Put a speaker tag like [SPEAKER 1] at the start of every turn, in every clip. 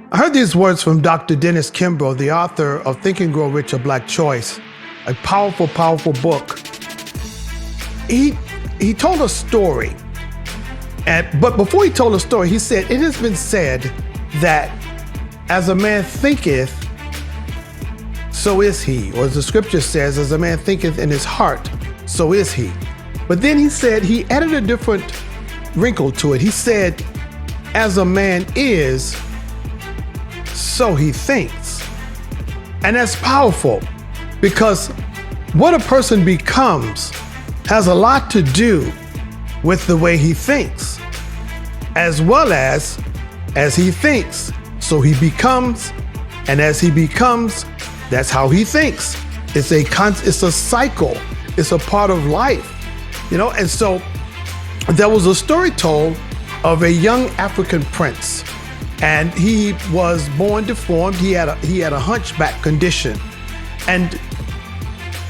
[SPEAKER 1] I heard these words from Dr. Dennis Kimbro, the author of Think and Grow Rich, A Black Choice, a powerful, powerful book. He told a story, but before he told a story, he said, it has been said that as a man thinketh, so is he. Or as the scripture says, as a man thinketh in his heart, so is he. But then he said, he added a different wrinkle to it. He said, as a man is, so he thinks. And that's powerful, because what a person becomes has a lot to do with the way he thinks, as well as he thinks, so he becomes, and as he becomes, that's how he thinks. It's a cycle. It's a part of life, And so there was a story told of a young African prince, and he was born deformed. He had a hunchback condition, and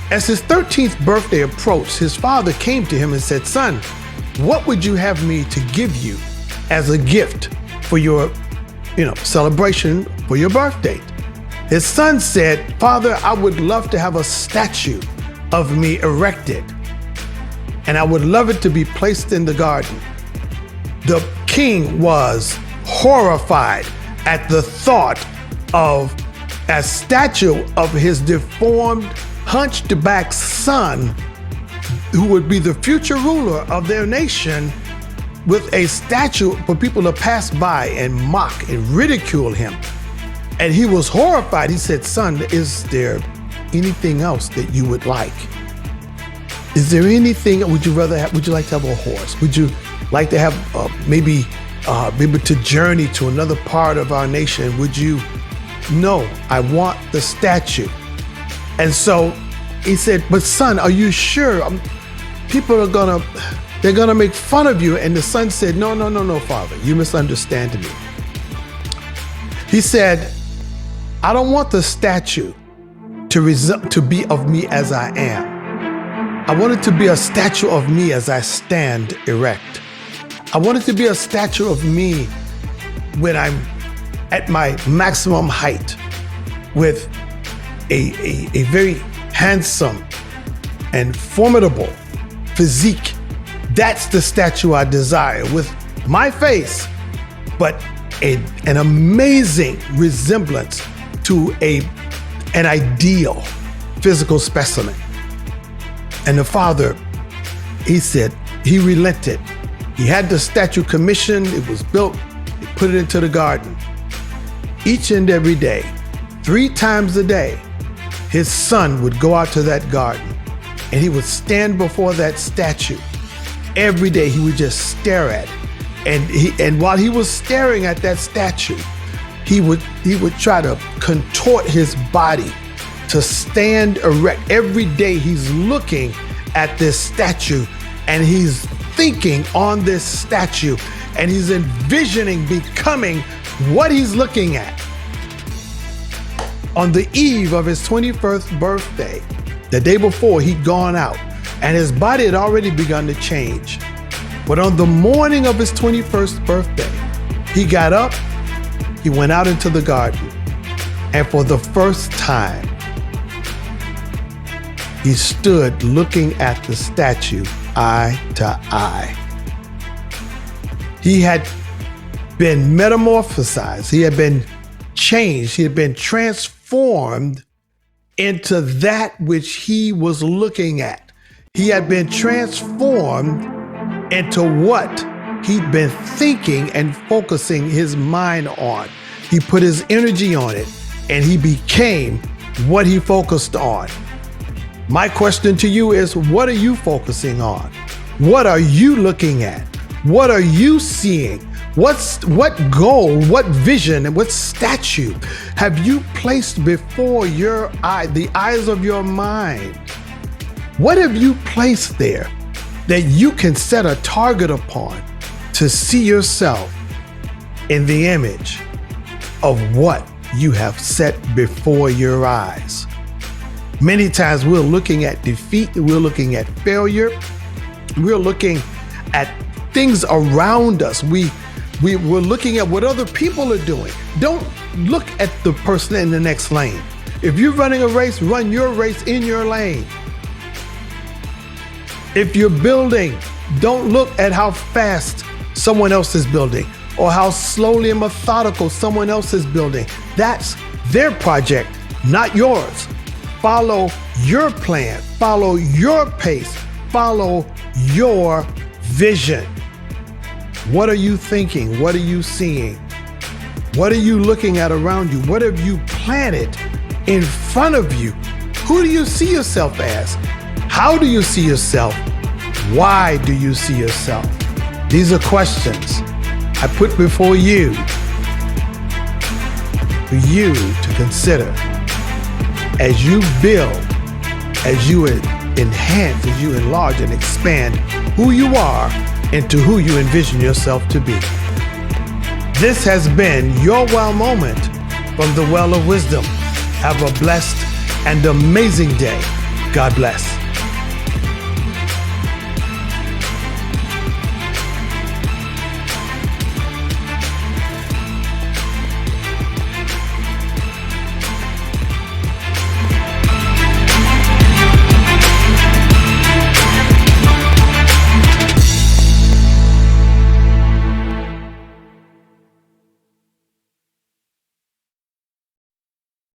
[SPEAKER 1] as his 13th birthday approached, his father came to him and said, "Son, what would you have me to give you as a gift for your, celebration for your birthday?" His son said, "Father, I would love to have a statue of me erected, and I would love it to be placed in the garden." The king was horrified at the thought of a statue of his deformed, hunchback son, who would be the future ruler of their nation, with a statue for people to pass by and mock and ridicule him. And he was horrified. He said, "Son, is there anything else that you would like? Is there anything? Would you like to have a horse? Would you like to have maybe to journey to another part of our nation? Would you?" "No, I want the statue." And so he said, "But son, are you sure? People are gonna make fun of you." And the son said, No, Father, you misunderstand me." He said, "I don't want the statue to be of me as I am. I want it to be a statue of me as I stand erect. I want it to be a statue of me when I'm at my maximum height, with a very handsome and formidable physique. That's the statue I desire, with my face, but an amazing resemblance to an ideal physical specimen." And the father, he said, he relented. He had the statue commissioned. It was built. He put it into the garden. Each and every day, 3 times a day, his son would go out to that garden, and he would stand before that statue. Every day he would just stare at it. And while he was staring at that statue, he would try to contort his body to stand erect. Every day he's looking at this statue, and he's thinking on this statue, and he's envisioning becoming what he's looking at. On the eve of his 21st birthday, the day before, he'd gone out, and his body had already begun to change. But on the morning of his 21st birthday, he got up, he went out into the garden, and for the first time, he stood looking at the statue eye to eye. He had been metamorphosized. He had been changed. He had been transformed into that which he was looking at. He had been transformed into what he'd been thinking and focusing his mind on. He put his energy on it, and he became what he focused on. My question to you is, what are you focusing on? What are you looking at? What are you seeing? What goal, what vision, and what statue have you placed before your eye, the eyes of your mind? What have you placed there that you can set a target upon to see yourself in the image of what you have set before your eyes? Many times we're looking at defeat, we're looking at failure, we're looking at things around us. We We're looking at what other people are doing. Don't look at the person in the next lane. If you're running a race, run your race in your lane. If you're building, don't look at how fast someone else is building or how slowly and methodical someone else is building. That's their project, not yours. Follow your plan, follow your pace, follow your vision. What are you thinking? What are you seeing? What are you looking at around you? What have you planted in front of you? Who do you see yourself as? How do you see yourself? Why do you see yourself? These are questions I put before you for you to consider as you build, as you enhance, as you enlarge and expand who you are into who you envision yourself to be. This has been your wow moment from the Well of Wisdom. Have a blessed and amazing day. God bless.